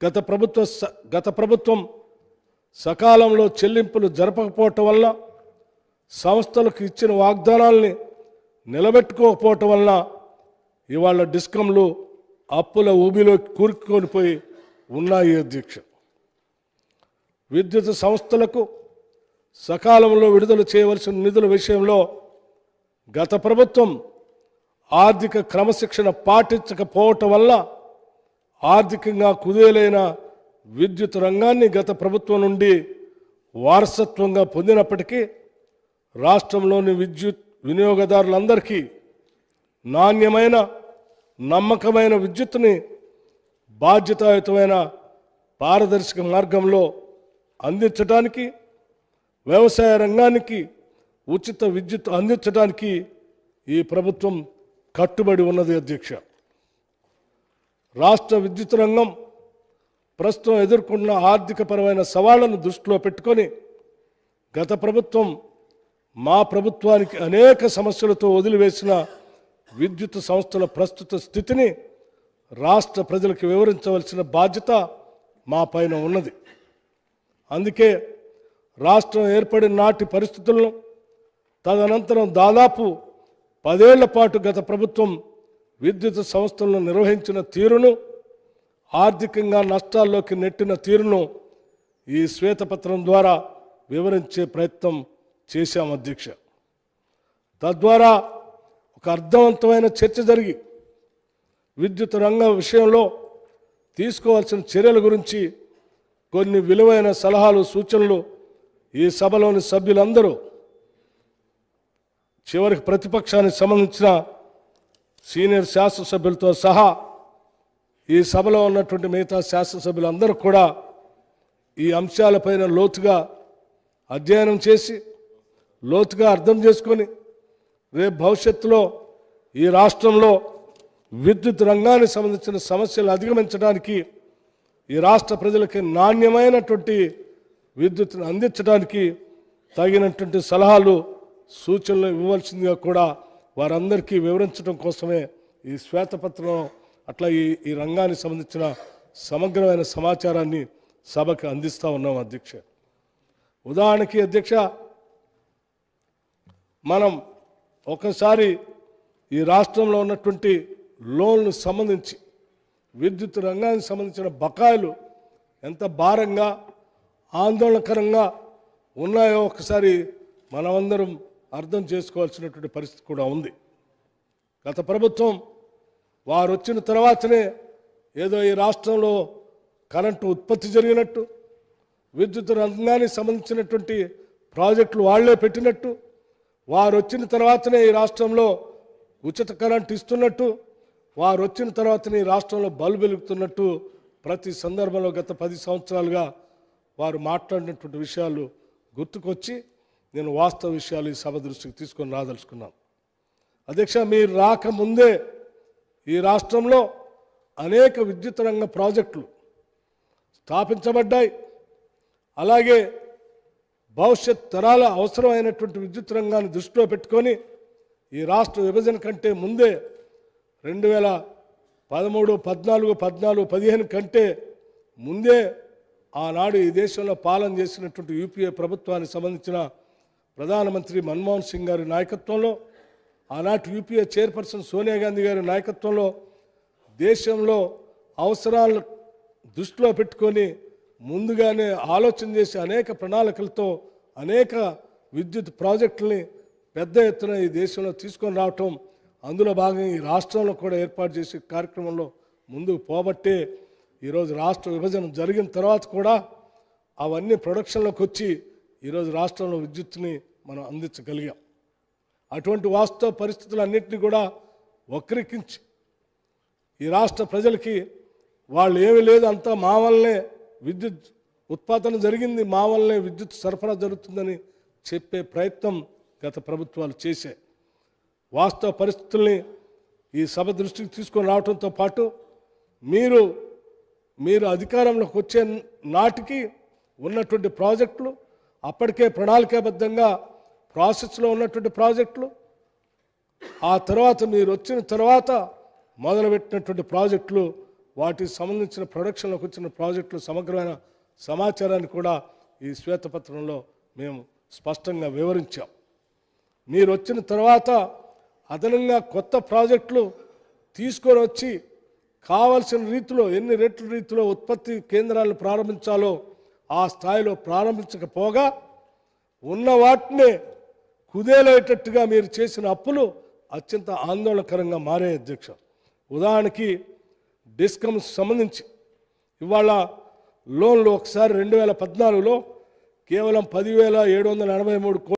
గత ప్రభుత్వం సకాలంలో చెల్లింపులు జరపకపోవటం వల్ల సంస్థలకు ఇచ్చిన వాగ్దానాల్ని నిలబెట్టుకోకపోవటం వల్ల ఇవాళ డిస్కంలు అప్పుల ఊబిలో కూరుకునిపోయి ఉన్నాయి అధ్యక్ష. విద్యుత్ సంస్థలకు సకాలంలో విడుదల చేయవలసిన నిధుల విషయంలో గత ప్రభుత్వం ఆర్థిక క్రమశిక్షణ పాటించకపోవటం వల్ల ఆర్థికంగా కుదేలైన విద్యుత్ రంగాన్ని గత ప్రభుత్వం నుండి వారసత్వంగా పొందినప్పటికీ రాష్ట్రంలోని విద్యుత్ వినియోగదారులందరికీ నాణ్యమైన నమ్మకమైన విద్యుత్తుని బాధ్యతాయుతమైన పారదర్శక మార్గంలో అందించడానికి, వ్యవసాయ రంగానికి ఉచిత విద్యుత్ అందించడానికి ఈ ప్రభుత్వం కట్టుబడి ఉన్నది అధ్యక్ష. రాష్ట్ర విద్యుత్ రంగం ప్రస్తుతం ఎదుర్కొన్న ఆర్థికపరమైన సవాళ్లను దృష్టిలో పెట్టుకొని గత ప్రభుత్వం మా ప్రభుత్వానికి అనేక సమస్యలతో వదిలివేసిన విద్యుత్ సంస్థల ప్రస్తుత స్థితిని రాష్ట్ర ప్రజలకు వివరించవలసిన బాధ్యత మా పైన ఉన్నది. అందుకే రాష్ట్రం ఏర్పడిన నాటి పరిస్థితులను, తదనంతరం దాదాపు 10 ఏళ్ల పాటు గత ప్రభుత్వం విద్యుత్ సంస్థలను నిర్వహించిన తీరును, ఆర్థికంగా నష్టాల్లోకి నెట్టిన తీరును ఈ శ్వేతపత్రం ద్వారా వివరించే ప్రయత్నం చేశాం అధ్యక్ష. తద్వారా ఒక అర్థవంతమైన చర్చ జరిగి విద్యుత్ రంగం విషయంలో తీసుకోవాల్సిన చర్యల గురించి కొన్ని విలువైన సలహాలు, సూచనలు ఈ సభలోని సభ్యులందరూ, చివరికి ప్రతిపక్షానికి సంబంధించిన సీనియర్ శాసనసభ్యులతో సహా ఈ సభలో ఉన్నటువంటి మిగతా శాసనసభ్యులందరూ కూడా ఈ అంశాలపైన లోతుగా అధ్యయనం చేసి, లోతుగా అర్థం చేసుకొని రేపు భవిష్యత్తులో ఈ రాష్ట్రంలో విద్యుత్ రంగానికి సంబంధించిన సమస్యలు అధిగమించడానికి, ఈ రాష్ట్ర ప్రజలకి నాణ్యమైనటువంటి విద్యుత్తును అందించడానికి తగినటువంటి సలహాలు, సూచనలు ఇవ్వవలసిందిగా కూడా వారందరికీ వివరించడం కోసమే ఈ శ్వేతపత్రం, అట్లా ఈ రంగానికి సంబంధించిన సమగ్రమైన సమాచారాన్ని సభకు అందిస్తూ ఉన్నాం అధ్యక్ష. ఉదాహరణకి అధ్యక్ష, మనం ఒకసారి ఈ రాష్ట్రంలో ఉన్నటువంటి లోన్లు సంబంధించి విద్యుత్ రంగానికి సంబంధించిన బకాయిలు ఎంత భారంగా, ఆందోళనకరంగా ఉన్నాయో ఒకసారి మనమందరం అర్థం చేసుకోవాల్సినటువంటి పరిస్థితి కూడా ఉంది. గత ప్రభుత్వం వారు వచ్చిన తర్వాతనే ఏదో ఈ రాష్ట్రంలో కరెంటు ఉత్పత్తి జరిగినట్టు, విద్యుత్ రంగానికి సంబంధించినటువంటి ప్రాజెక్టులు వాళ్లే పెట్టినట్టు, వారు వచ్చిన తర్వాతనే ఈ రాష్ట్రంలో ఉచిత కరెంటు ఇస్తున్నట్టు, వారు వచ్చిన తర్వాతనే ఈ రాష్ట్రంలో బల్బు వెలుగుతున్నట్టు ప్రతి సందర్భంలో గత 10 సంవత్సరాలుగా వారు మాట్లాడినటువంటి విషయాలు గుర్తుకొచ్చి నేను వాస్తవ విషయాలు ఈ సభ దృష్టికి తీసుకొని రాదలుచుకున్నాను. అధ్యక్ష, మీరు రాకముందే ఈ రాష్ట్రంలో అనేక విద్యుత్ రంగ ప్రాజెక్టులు స్థాపించబడ్డాయి. అలాగే భవిష్యత్ తరాల అవసరమైనటువంటి విద్యుత్ రంగాన్ని దృష్టిలో పెట్టుకొని ఈ రాష్ట్ర విభజన కంటే ముందే 2013, 14, 15 కంటే ముందే ఆనాడు ఈ దేశంలో పాలన చేసినటువంటి యూపీఏ ప్రభుత్వానికి సంబంధించిన ప్రధానమంత్రి మన్మోహన్ సింగ్ గారి నాయకత్వంలో, ఆనాటి యూపీఏ చైర్పర్సన్ సోనియా గాంధీ గారి నాయకత్వంలో దేశంలో అవసరాలను దృష్టిలో పెట్టుకొని ముందుగానే ఆలోచన చేసి అనేక ప్రణాళికలతో అనేక విద్యుత్ ప్రాజెక్టుల్ని పెద్ద ఎత్తున ఈ దేశంలో తీసుకొని రావటం, అందులో భాగంగా ఈ రాష్ట్రంలో కూడా ఏర్పాటు చేసే కార్యక్రమంలో ముందుకు పోబట్టే ఈరోజు రాష్ట్ర విభజన జరిగిన తర్వాత కూడా అవన్నీ ప్రొడక్షన్లోకి వచ్చి ఈరోజు రాష్ట్రంలో విద్యుత్తుని మనం అందించగలిగాం. అటువంటి వాస్తవ పరిస్థితులన్నింటినీ కూడా వక్రీకరించి ఈ రాష్ట్ర ప్రజలకి వాళ్ళు ఏమీ లేదు, అంతా మా వల్లనే విద్యుత్ ఉత్పాదన జరిగింది, మా వల్లనే విద్యుత్ సరఫరా జరుగుతుందని చెప్పే ప్రయత్నం గత ప్రభుత్వాలు చేశాయి. వాస్తవ పరిస్థితుల్ని ఈ సభ దృష్టికి తీసుకొని రావడంతో పాటు మీరు అధికారంలోకి వచ్చే నాటికి ఉన్నటువంటి ప్రాజెక్టులు, అప్పటికే ప్రణాళికాబద్ధంగా ప్రాసెస్లో ఉన్నటువంటి ప్రాజెక్టులు, ఆ తర్వాత మీరు వచ్చిన తర్వాత మొదలుపెట్టినటువంటి ప్రాజెక్టులు వాటికి సంబంధించిన ప్రొడక్షన్లోకి వచ్చిన ప్రాజెక్టులు సమగ్రమైన సమాచారాన్ని కూడా ఈ శ్వేతపత్రంలో మేము స్పష్టంగా వివరించాం. మీరు వచ్చిన తర్వాత అదనంగా కొత్త ప్రాజెక్టులు తీసుకొని వచ్చి కావలసిన రీతిలో ఎన్ని రెట్ల రీతిలో ఉత్పత్తి కేంద్రాలను ప్రారంభించాలో ఆ స్థాయిలో ప్రారంభించకపోగా ఉన్న వాటినే కుదేలేటట్టుగా మీరు చేసిన అప్పులు అత్యంత ఆందోళనకరంగా మారే అధ్యక్ష. ఉదాహరణకి డిస్కమ్స్ సంబంధించి ఇవాళ లోన్లు ఒకసారి 2014లో కేవలం 10,783 కోట్లు